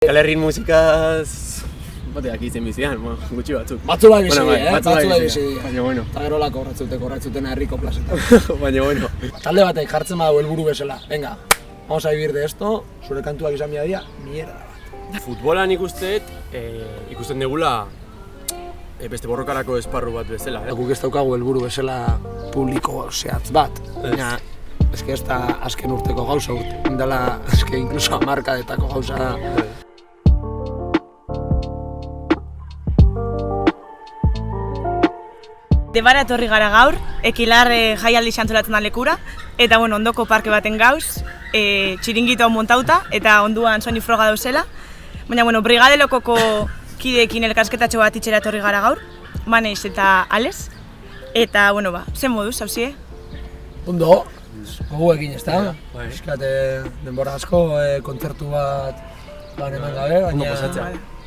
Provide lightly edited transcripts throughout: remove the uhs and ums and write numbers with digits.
Euskal Herrin musikaz... Bateak izen bizian, gutxi batzuk. Batzu bai bizi, batzu bai bizi. Baina bueno. Eta gero lako horretzuten herriko plazetan. Baina bueno. Talde batek jartzen badu helburu bezala. Venga, vamos a vivir de esto, zure kantuak izan dira, mierda bat. Futbolan ikusten degula beste borrokarako esparru bat bezala. Guk ez daukagu helburu bezala publiko zehatz bat. Baina, eske ez da azken urteko gauza indala, eske inkluso hamarkadetako gauza da. Debara etorri gara gaur, Ekilar jaialdi xantolatzen da lekura, eta bueno, ondoko parke baten gauz, txiringito hau montauta, eta onduan soinu froga dauzela. Baina bueno, Brigade Lokoko kideekin elkarsketatxo bat itxera etorri gara gaur, Maneiz eta Ales. Eta bueno zen moduz, hauzie? Ondo, goguekin ez da? Eskat denbora asko, kontzertu bat eman gabe, baina...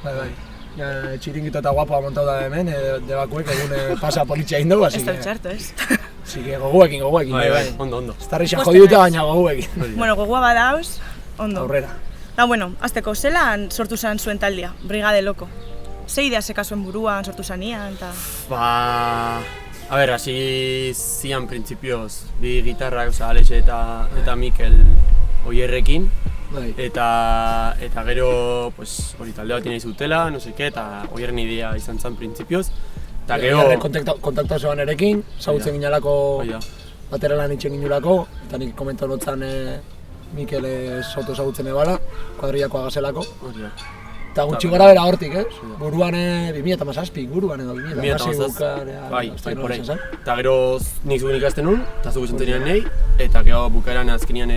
Bai. Txiringito eta guapoa montau da hemen, debakuek egun pasa politxea indu, ez da txarto, ez? Así que goguekin, bai, ondo. Estarrixa jodiuta, baina goguekin. Bueno, gogua badauz, ondo. Aurrera. Da, bueno, azteko, zelan sortu zen zuen taldea, Brigade Loko? Ze idea zeka zuen buruan, sortu zanian, eta... A ber, hasi zian printzipioz, bi gitarrak, Alexe eta Mikel Oierrekin. Eta gero, pues, hori talde bat inaiz dutela, no seke, eta Oierren idea izan zen printzipioz. Eta gero... Kontaktua zoan erekin, zagutzen ginalako bateralan itxen ginulako, eta nik komentau notzan Mikel Soto zagutzen ebala, kuadrillakoa gazelako. Eta gutxi gara bera hortik, ez? Buruan 2007, buruan edo 2007 bai, porrein. Eta gero nik zuen ikasten nun, eta zugu zentenian nahi, eta gero bukaeran azkenian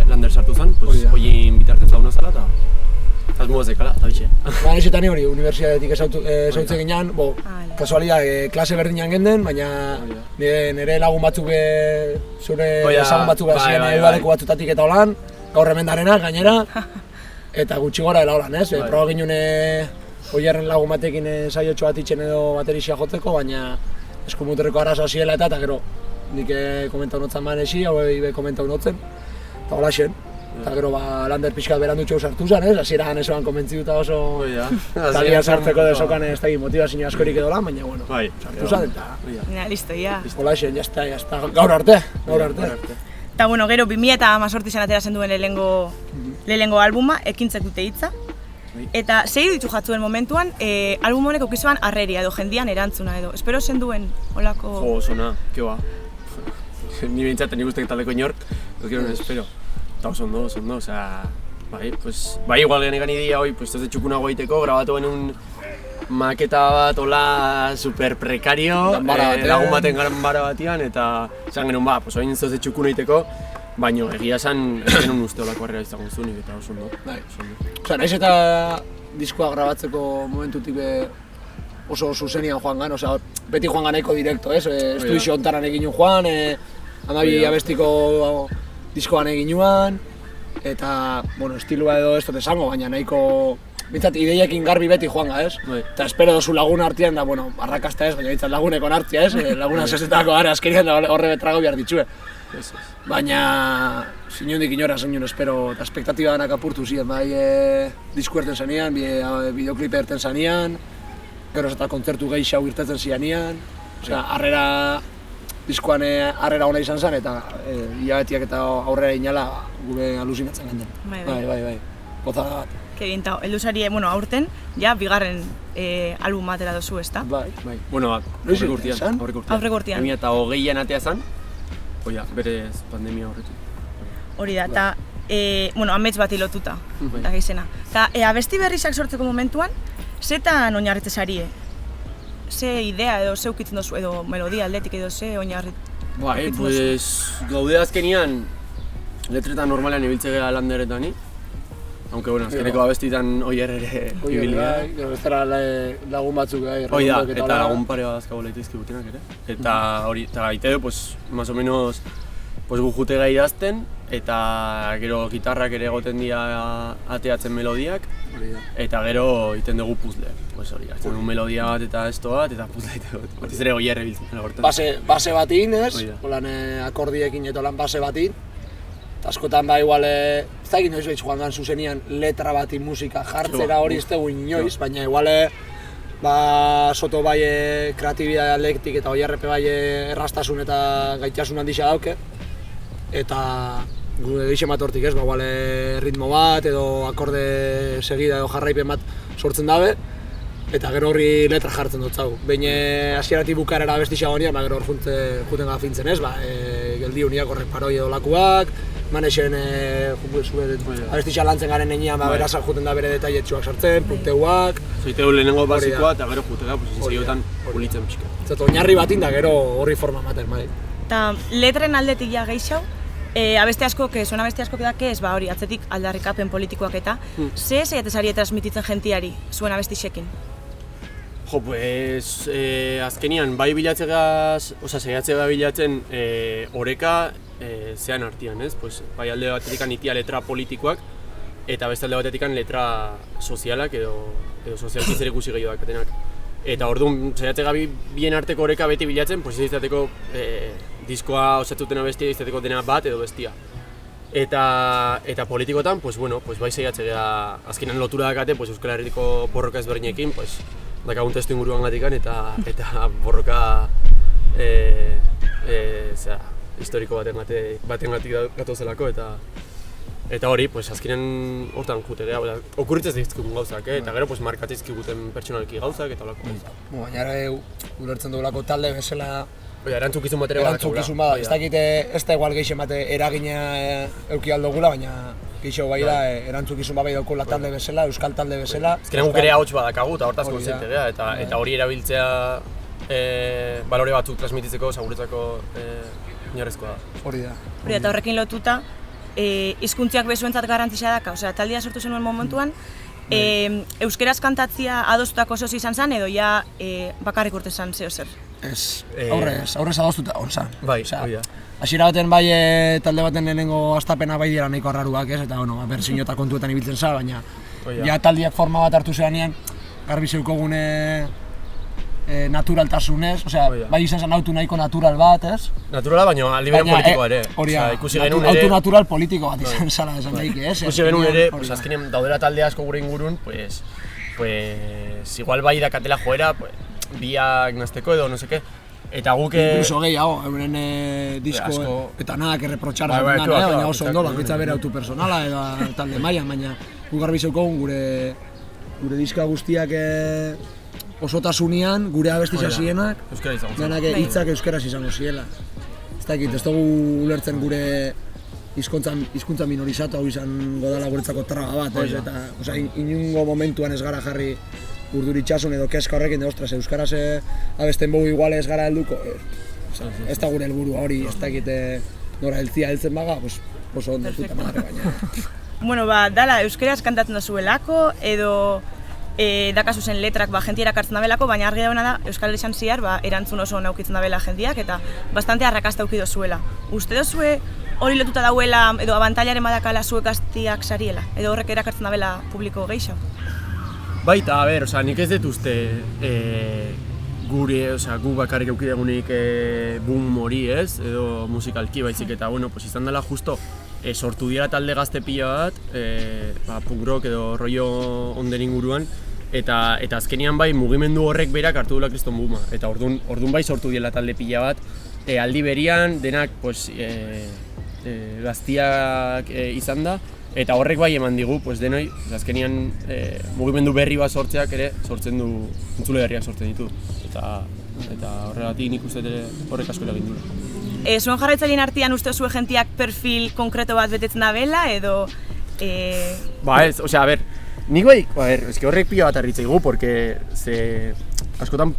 Lander sartu zen, hoien bitartez launa zala, eta azmuaz dekala, eta bitxe. Baina ezetan hori, unibertsitatetik ezautzen ginean, kasualidad, klase berdinean genden, baina nire lagun batzuk, zure ezagun batzuk ziren udaleko batzutatik eta holan, gaur hemendarenak gainera, eta gutxi gora dela holan, ez? Proba ginen Oierren lagun batekin saiotxo bat itxen edo baterixia jotzeko, baina eskumuterreko arazoa ziela eta gero nik komentau notzan Manexi, hau komentau notzen, eta hola xen. Eta gero Lander pixkat berandutxo sartu zen, ez? Hasieran esoan konbentzituta oso talia sartzeko desokan ez da motivazio askorik edo lan, baina bueno, sartu zen eta... Listo, ya. Hola xen, jazta, gaur arte. Eta bueno, gero 2018 zen atera zen duen lehenengo albuma, Ekintzek dute hitza. Eta zei ditu jatzuen momentuan, album honek aukizuan harreria edo jendian erantzuna edo. Espero zen duen olako... Jo, zona, ke ba. Ni behintzaten nik guztek taleko inork, ez gero espero. Eta oso ondo, osea... Bai, igual genekan idea hoi, ez de txukunago egiteko, grabatu genuen maketa bat, hola, super prekario, lagun baten ganbara batian, eta esan genuen oin zoze txukun egiteko, baina egia esan ez genuen uste holako harrera izagun zunik, eta oso ondo. Osea, nahiz eta diskoa grabatzeko momentutik oso zuzenian joan gan, osea, beti joan ganaiko direkto, ez? Estudizio ontaran egin joan, amabi abestiko diskoan egin joan, eta, bueno, estilua edo ez dut esango, baina nahiko... Bintzat, ideiekin garbi beti joanga, ez? Eta espero dozu lagun artean da, bueno, arrakasta ez, baina bintzat lagunekon artea, ez? Laguna zezetako gara azkerian da horre betrago behar ditxue. Baina, zinundik inora zen espero, eta espektatiba danak apurtu ziren, bai disku erten zanean, bideoklipe erten zanean, gero eta kontzertu gehiago irtetzen zianean, osea, diskoan harrera ona izan zen, eta hilabetiak eta aurrera inala gure alusinatzen ganden. Bai, gozada bat. Kebintau, elduzari, aurten, ja, bigarren album batera dozu, ezta? Bai. Bueno, aurreko urtean. Aurreko urtean. 2008an atea zen, berez pandemia horretik. Hori da, eta, amets bat lotuta, eta gehizena. Eta, abesti berrizak sortzeko momentuan, zetan oinarritze zarie? Ze idea edo ze ukitzen dozu, edo melodia aldetik edo ze oinarritzen dozu? Bai, gaude azkenian, letretan normalean ibiltze gara Landeretani. Aunque bueno, azkeneko abestitan Oier ere ibili gara. Gero ez dara lagun batzuk gai, hoi da, eta lagun pare bat azkago lehitizki gutenak ere. Eta hori, eta gaite du, más o menos, gu jute gai idazten, eta gero gitarrak ere egoten dira ateatzen melodiak, eta gero egiten dugu puzzle. Hori, hartzen dugu melodia bat eta esto bat, eta puzzle egiten dut. Batiz ere Oier ebiltzen. Base batin, ez? Holan akordiekin eta lan base batin. Eta askotan ba igual, ez da egin noiz behitz joan gan zuzenian letra bati musika jartzera hori ez dugu inoiz, baina igual ba soto bai kreatibidade aldetik eta oiarrepe bai errastasun eta gaitasun handisa dauke. Eta gure gehixen bat hortik ez, ba igual ritmo bat edo akorde segida edo jarraipen bat sortzen dabe. Eta gero horri letra jartzen dut zau. Behin hasieratik bukarera abestixea gonia, ba gero hor juten gara fintzen ez, ba geldi uniak horrek paroi edo lakuak, manexen abestixea lantzen garen enean, ba beraz juten da bere detailetsuak sartzen, punteuak. Zoiteu lehenengo basikoa eta gero jutega, sesiotan pulitzen pixka. Zato oinarri batin da gero horri forma ematen, bai. Eta letren aldetik ja gehiago, abeste askok, zuen abeste askok dake ez, ba hori, atzetik aldarrikapen politikoak eta, ze saiatez ari transmititzen jentiari zuen abestixekin? Jo, pues, azkenian, bai bilatzegaz, saiatzega bilatzen oreka zean artean, ez? Pues, bai alde batetik itia letra politikoak, eta beste alde batetik letra sozialak edo sozialki zer ikusi gehiago dakatenak. Eta orduan, saiatzega bien arteko oreka beti bilatzen, pues, izateko diskoa osatzutena bestia, izateko dena bat edo bestia. Eta politikotan, pues, bueno, pues, bai saiatzega azkenean lotura dakate, pues, Euskal Herriko borroka ezberdinekin, pues, dakagun testu inguruan gatikan eta borroka historiko batengatik gatozelako eta hori, pues, azkenen hortan jute geha, okurritzez dizkikun gauzak, eta gero pues, markatzizkiguten pertsonalki gauzak eta olako gauzak. Baina ulertzen dugulako talde bezala erantzukizun bat ere erantzukizun bada, ez dakit ez da igual gehixen bate eragina euki aldogula, baina gehixo bai da erantzukizun bai daukula talde bezala, euskal talde bezala. Ezkenen guk ere hauts badakagu eta hortaz kontziente geha, eta hori erabiltzea balore batzuk transmititzeko, seguretzako oinarrizkoa da. Hori da. Hori eta horrekin lotuta, hizkuntziak bezuentzat garrantzia daka, taldia sortu zenuen momentuan, euskeraz kantatzia adostutako zoz izan zen edo ja bakarrik urte zen zeo zer? Ez, aurrez adostuta hor zen. Bai, hori da. Hasiera baten bai talde baten lehenengo astapena bai dira nahiko arraruak ez, eta bersiño eta kontuetan ibiltzen za, baina ja taldiak forma bat hartu zeanean, garbi zeukogune naturaltasunez, bai izan zen autu nahiko natural bat, ez? Naturala, baina aldi beren politikoa ere. Ikusi genuen ere... Autu natural politiko bat izan zala esan daik, ez? Ikusi genuen ere, azkenean daudela talde asko gure ingurun, pues igual bai dakatela joera, biak nazteko edo no seke. Eta guk... Incluso gehiago, euren disko eta nadak erreprotxar zaten baina oso ondo, bakoitza bere autu personala edo talde mailan, baina guk garbi zeukogun gure diska guztiak osotasunean, gure abestiz hasienak, denak hitzak euskaraz izango ziela. Ez dakit, ez dugu ulertzen gure hizkuntza minorizatu hau izango dela guretzako traba bat, ez? Eta inungo momentuan ez gara jarri urduritxasun edo keska horrekin, ostras, euskaraz abesten bogu igual ez gara helduko. Ez da gure helburu hori, ez dakit nora heltzen baga, oso ondo puta madre baina. Bueno, dala euskaraz kantatzen da zuelako, edo dakazu zen letrak jentiera kartzen dabelako, baina argi dauna da Euskal Herrian zihar erantzun oso naukitzen dabela jendiak eta bastante arrakasta auki dozuela. Uste dozue hori lotuta dauela edo abantailaren badakala zuek gaztiak sariela? Edo horrek erakartzen dabela publiko gehiago? Baita, nik ez dut uste gure, gu bakarrik auki dugunik boom hori ez, edo musikalki baizik eta, izan dela justo sortu dira talde gazte pila bat, punk rock edo rollo onden inguruan, eta azkenian bai mugimendu horrek berak hartu duela kriston booma, eta orduan bai sortu dira talde pila bat, aldi berian denak gaztiak izan da, eta horrek bai eman digu, denoi, azkenian mugimendu berri bat sortzeak ere sortzen du, entzule berriak sortzen ditu, eta horregatik nik uste horrek asko eragin du. Zuen jarraitzaileen artean uste zuen jentiak perfil konkreto bat betetzen da bela, edo... nik bai, horrek pila bat harritzaigu, porque askotan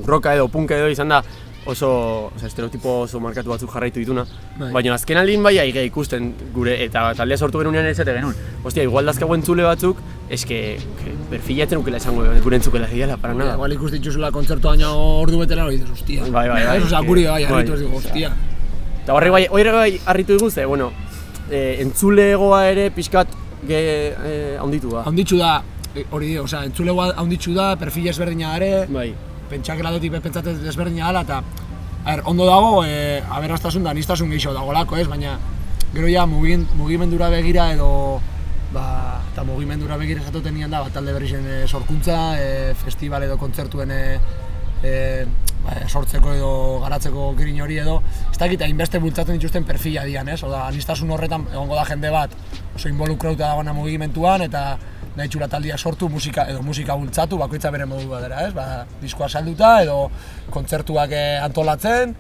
rocka edo punka edo izan da oso estereotipo oso markatu batzuk jarraitu dituna, baina azken aldin bai aige ikusten gure eta taldea sortu genunean ez zate genuen. Ostia, igual dazkago entzule batzuk, perfilatzen ukela esango gure entzukela egiala, para nada. Igual ikusten txuzula kontzertu baina ordu betela hori duz, ostia. Bai. Guri bai, harritu ez dugu, ostia. Eta horrek bai harritu dugu, entzulegoa ere pixkat haunditu da. Haunditzu da, hori entzulegoa haunditzu da, perfil ezberdina ere. Pentsakela dutik pentsatzen ezberdina dela eta ondo dago aberrastasun da anistasun gehiago dagolako, baina Gero ja mugimendura begira edo eta mugimendura begira jatoten nian da talde berrien sorkuntza, festival edo kontzertuen sortzeko edo garatzeko girin hori edo ez dakit hainbeste bultzatzen dituzten perfila dian, ez? Oda, anistasun horretan egongo da jende bat oso involukrauta dagoena mugimenduan eta nahi txura taldia sortu musika bultzatu, bakoitza bere modu batera, ez? Diskoa salduta edo kontzertuak antolatzen,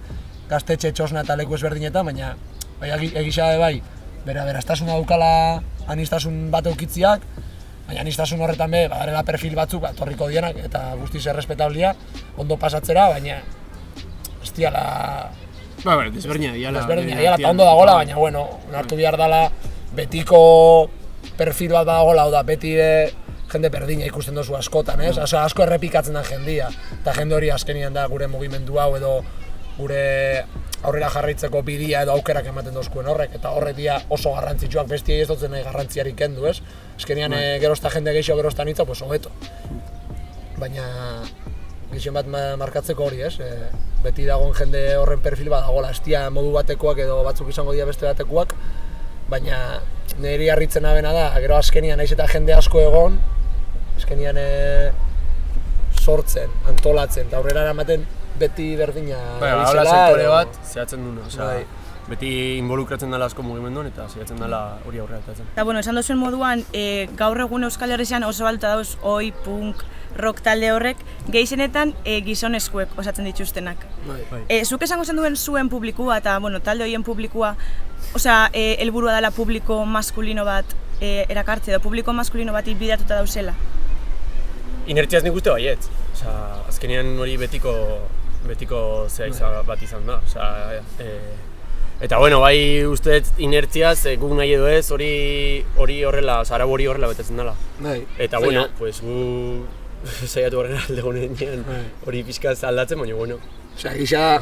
gaztetxe txosna eta leku ezberdinetan, baina egisa bai, bere aberastasuna daukala anistasun bat eukitziak, baina anistasun horretan badarela perfil batzuk torriko dienak eta guztiz errespetablia ondo pasatzera, baina ez diala... Desberdina diala eta ondo dagoela, baina bueno, hartu behar dela betiko perfil bat dagoela, oda beti jende berdina ikusten dozu askotan, ez? Asko errepikatzen da jendia, eta jende hori azkenian da gure mugimendu hau edo gure aurrera jarraitzeko bidia edo aukerak ematen dozkuen horrek, eta horrek dia oso garrantzitsuak bestiei ez dutzen nahi garrantziarik kendu, ez? Ezkenean gerozta jende gehiago gerozta nitza, pues hobeto. Baina gizien bat markatzeko hori, ez? Beti dagoen jende horren perfil bat dagoela, ez dia modu batekoak edo batzuk izango dira beste batekoak, baina niri harritzen abena da, gero azkenian naiz eta jende asko egon, azkenian sortzen, antolatzen, eta aurrera eramaten beti berdina Hala sektore bat zehatzen duna, beti involukratzen dela asko mugimenduan eta zehatzen dela hori aurrera atatzen. Eta bueno, esan duzuen moduan, gaur egun Euskal Herrian oso balta dauz oi, punk, rock talde horrek, gehienetan gizonezkoek osatzen dituztenak. Zuk esango zen duen zuen publikua eta talde horien publikua, helburua dela publiko maskulino bat erakartze edo publiko maskulino bati bidatuta dauzela? Inertziaz nik uste baiet, azkenean hori betiko zea bat izan da. Eta bueno, bai usteet inertziaz, guk nahi edo ez, hori horrela, arau hori horrela betetzen dela. Eta bueno, pues gu saiatu horrela alde gunean hori pixkaz aldatzen, baina bueno. Gisa,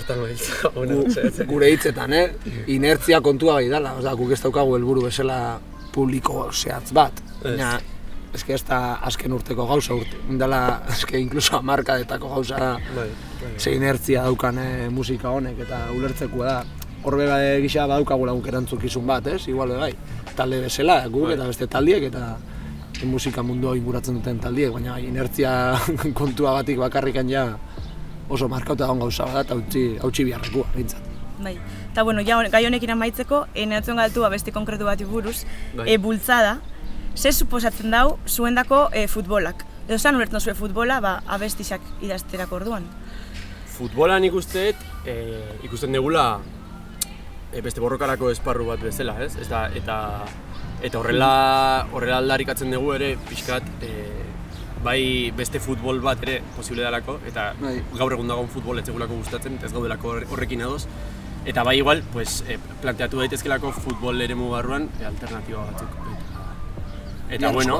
gure hitzetan, inertzia kontua bai dela, guk ez daukagu helburu bezala publiko zehatz bat. Baina, eske ez da azken urteko gauza dela, eske inkluso hamarkadetako gauza ze inertzia daukan musika honek eta ulertzekoa da. Horbe gisa badaukagula guk erantzukizun bat, ez? Igual bai, talde bezala, guk eta beste taldiek eta musika mundua inguratzen duten taldiek, baina inertzia kontua batik bakarrikan ja oso markauta dagoen gauza bat eta hautsi biharrekoa, behintzat. Bai, eta bueno, gai honekin amaitzeko, nahiatzen galtu beste konkretu bat buruz, bultzada, ze suposatzen dau zuendako futbolak? Edo zan ulertzen zuen futbola, abestizak idazterako orduan? Futbola nik usteet, ikusten degula beste borrokarako esparru bat bezala, ez? Eta horrela aldarrikatzen dugu ere, pixkat, bai beste futbol bat ere posible dalako, eta gaur egun dagoen futbol ez egulako gustatzen, ez gaudelako horrekin adoz. Eta bai igual, planteatu daitezkelako futbol eremu barruan alternatiba batzuk. Eta bueno,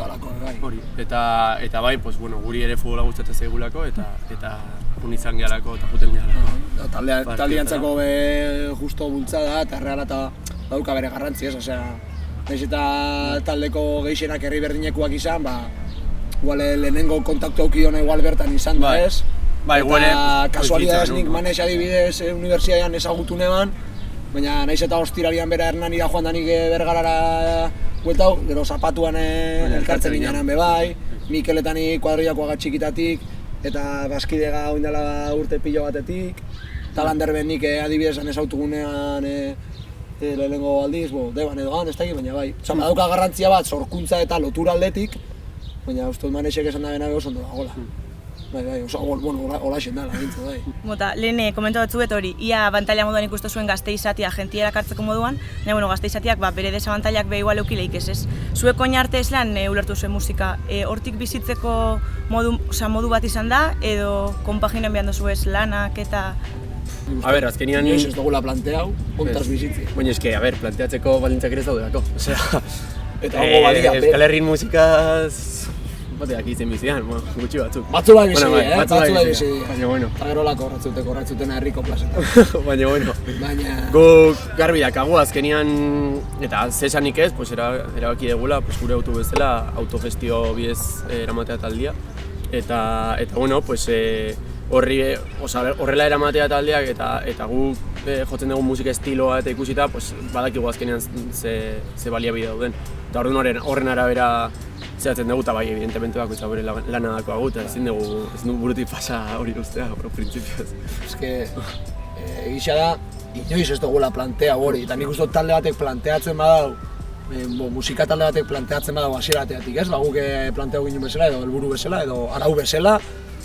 eta bai, guri ere futbola gustatzen zaigulako eta izan gehalako eta juten gehalako. Taldeantzako justo bultzada eta erreala eta dauka bere garrantzi, ez? Nahiz eta taldeko gehienak herri berdinekuak izan, lehenengo kontaktu auki dona igual bertan izan da, ez? Eta kasualidadez nik manez adibidez unibertsitatean ezagutu neban, baina nahiz eta ostiralian bera Hernanira joan da nik Bergarara bueltau, gero zapatuan elkartzen ginean bai, Mikeletanik kuadrillakoaga txikitatik, eta Baskidega oindala urte pilo batetik, eta Landerben nik adibidezan ezautugunean lehenengo aldiz, deban edo gan, ez da baina bai. Badauka garrantzia bat, sorkuntza eta lotura aldetik, baina uste dut manexek esan da bena oso ondo dagoela. Bai, hola xen dala, bintza, bai. Mota, lehen komentatu bet hori, ia abantaila moduan ikustu zuen Gazte izatea jentia erakartzeko moduan, baina Gazte izateak bere desabantailak igual eukileik ez. Zuek oin arte ez lan ulertu zuen musika, hortik bizitzeko modu bat izan da, edo konpaginen behan dozu ez lanak eta... A ber, azkenian... Nioiz ez dugula planteau, kontaz bizitzi. Baina eske, planteatzeko balintzak ere ez daudelako. Eta hongo balia, Euskal Herrin musikaz... Bateak izan bizian, gutxi batzuk. Batzu bai bizi, batzu bai bizi. Baina bueno. Eta gerolako horratzutena herriko plazetan. Baina bueno. Guk garbi dakagu azkenian, eta zesanik ez, erabaki degula gure auto bezala autogestio bidez eramatea taldia. Eta bueno, horrela eramatea taldeak eta guk jotzen dugun musika estiloa eta ikusita, pues, badakigu azkenean ze baliabide dauden. Eta orduan horren arabera zehatzen dugu, eta bai, evidentemente bakoitza bere lana dako agut, ezin dugu burutik pasa hori ustea, printzipioz. Eske, egisa da, inoiz ez dugula plantea hori, eta nik uste talde batek planteatzen badau, musika talde batek planteatzen badau hasierateatik, ez? Guk planteatu ginen bezala, edo helburu bezala, edo arau bezala,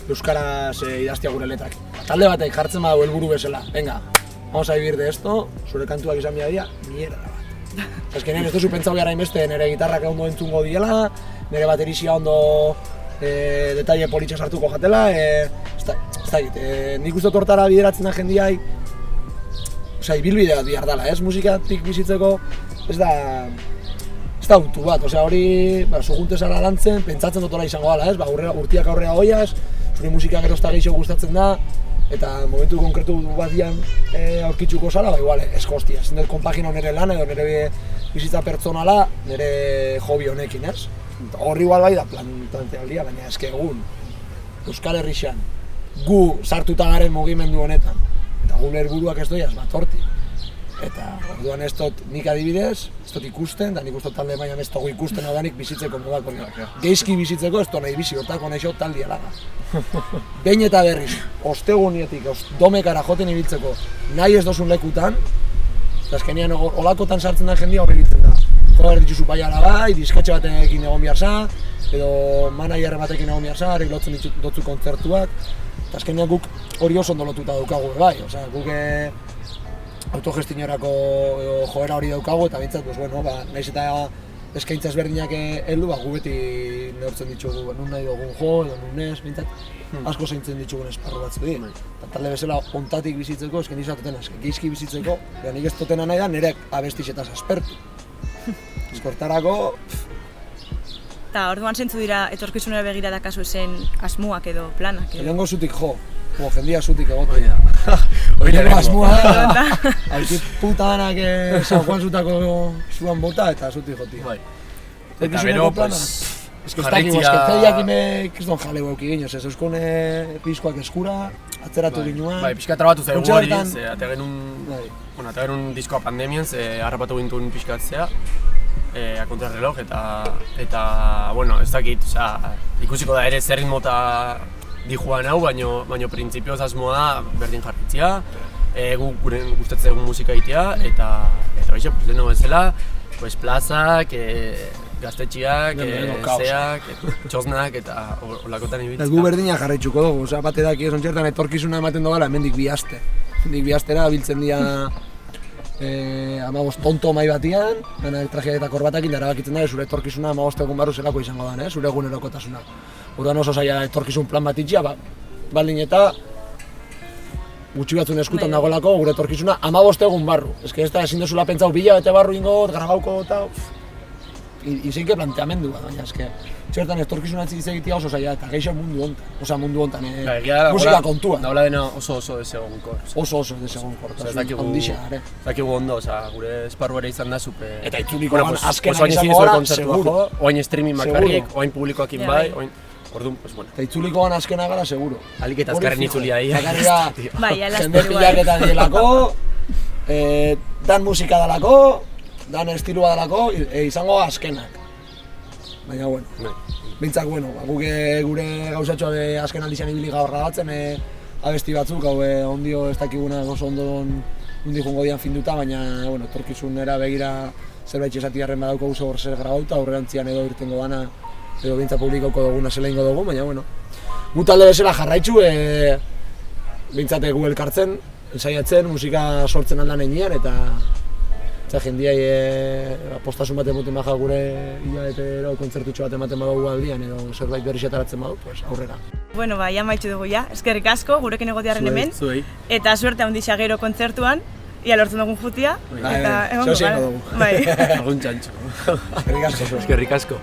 euskaraz idaztia gure letrak. Talde batek jartzen badau helburu bezala, venga, vamos a vivir de esto, zure kantuak izan dira, mierda bat. Azkenean ez duzu pentsau gara inbeste, nire gitarrak ondo entzungo diela, nire baterizia ondo detaile politxe sartuko jatela, ez da egit, nik uste tortara bideratzen da jendiai, ibilbidea behar dela, ez? Musikatik bizitzeko, ez da autu bat, hori, zugunte zara lantzen, pentsatzen dotola izango dela, ez? Urtiak aurrera goiaz, zure musika gero ez da gehiago gustatzen da, eta momentu konkretu batian aurkitzuko zala, igual, ez hostia, ezin dut konpagina nire lan edo nire bizitza pertsonala, nire hobi honekin, ez? Horri igual bai da plantealdia, baina eske egun, Euskal Herrixan, gu sartuta garen mugimendu honetan, eta gure helburuak ez doiaz bat horti. Eta orduan ez dut nik adibidez, ez dut ikusten, da nik uste talde mailan ez dugu ikusten hau danik bizitzeko modak, geizki bizitzeko ez dut nahi bizi, hortako nahi xot taldi alaga. Behin eta berriz, ostegunietik, domekara joten ibiltzeko nahi ez dozun lekutan, eta azkenean olakotan sartzen da jendia hori biltzen da. Joder dituzu baiala bai, diskatxe batekin egon behar za, edo manager batekin egon behar za, harrik lotzen dutzu kontzertuak, eta azkenean guk hori oso ondo lotuta daukagu bai, guk autogestionorako joera hori daukagu eta bintzat, nahiz eta eskaintza ezberdinak heldu, gu beti neurtzen ditugu, nun nahi dugun jo, edo nun ez, bintzat asko zaintzen ditugun esparru batzu di. Eta talde bezala ontatik bizitzeko, esken izatuten geizki bizitzeko, nik ez dutena nahi da nire abestixetaz aspertu. Eskortarako... Eta orduan zentzu dira etorkizunera begira dakazu zen asmuak edo planak edo? Lehenengo zutik jo, jendia zutik egoten. Lehenengo asmua da, haikit puta danak San Juan zutako zuan bota eta zutik joti. Eta bero, pues... Jarraitzia... Esketzeiak imek ez don jalego euki ginoz, ez euskone pizkoak eskura, atzeratu ginuan... Bai, pixka trabatu zaigu hori, ate genuen diskoa pandemian, harrapatu gintuen pixkatzea, a contrarreloj eta bueno, ez dakit, ikusiko da ere zer ritmota dijuan hau, baino printzipioz asmoa da berdin jarritzea, gure gustatzen dugun musika egitea, eta hoxe, leheno bezala, plazak, gaztetxiak, zeak, txosnak eta olakotan ibitzka. Gu berdina jarraitzuko dugu, bate daki eson txertan etorkizuna ematen dugala hemendik bi aste. Hemendik bi astera biltzen dira 15 tonto mai batian, trajeak eta korbatakin da erabakitzen da, zure etorkizuna 15 egun barru zelako izango da, zure egunerokotasuna. Orduan oso zaila etorkizun plan bat itxia, baldin eta gutxi batzun eskutan dagoelako gure etorkizuna 15 egun barru. Ez da ezin duzula pentsau bila bete barru ingot, grabauko eta... Izeinke planteamendu bat, baina eske txertan etorkizuna hitz egitea oso zaila eta geixo mundu hontan, musika kontua. Daula dena oso desegonkor. Oso desegonkor, handixa, ere. Dakigu ondo, gure esparru ere izan da super... Eta itzulikoan azkenak izango gara, seguro. Oain streaming bakarrik, oain publikoakin bai, orduan, pues bueno. Eta itzulikoan azkenak gara, seguro. Alik eta azkarren itzulia ia. Jende pilaketa dielako, dan musika dalako, dan estilua dalako, izango azkenak. Baina, bueno, bintzak, guk gure gauzatxoa azken aldizian ibili gaur grabatzen, abesti batzuk, ondio ez dakiguna oso ondon undi jungo dian finduta, baina, etorkizunera begira zerbait esatiarren badauko oso hor zer grabauta, aurrerantzian edo irtengo dana, edo bintza publikoko duguna zela ingo dugu, baina, gu talde bezala jarraitzu, bintzate gu elkartzen, ensaiatzen, musika sortzen aldan enean, eta jendiai postasun bat ematen baja gure hilabetero kontzertutxo bat ematen badugu aldian edo zerbait berriz ataratzen badu, aurrera. Bueno, ja maitxu dugu ja, eskerrik asko gurekin egotearen hemen. Eta suerte handixa gero kontzertuan, ia lortzen dugun jutia. Eta egon dugu. Algun txantxo. Eskerrik asko. Eskerrik asko.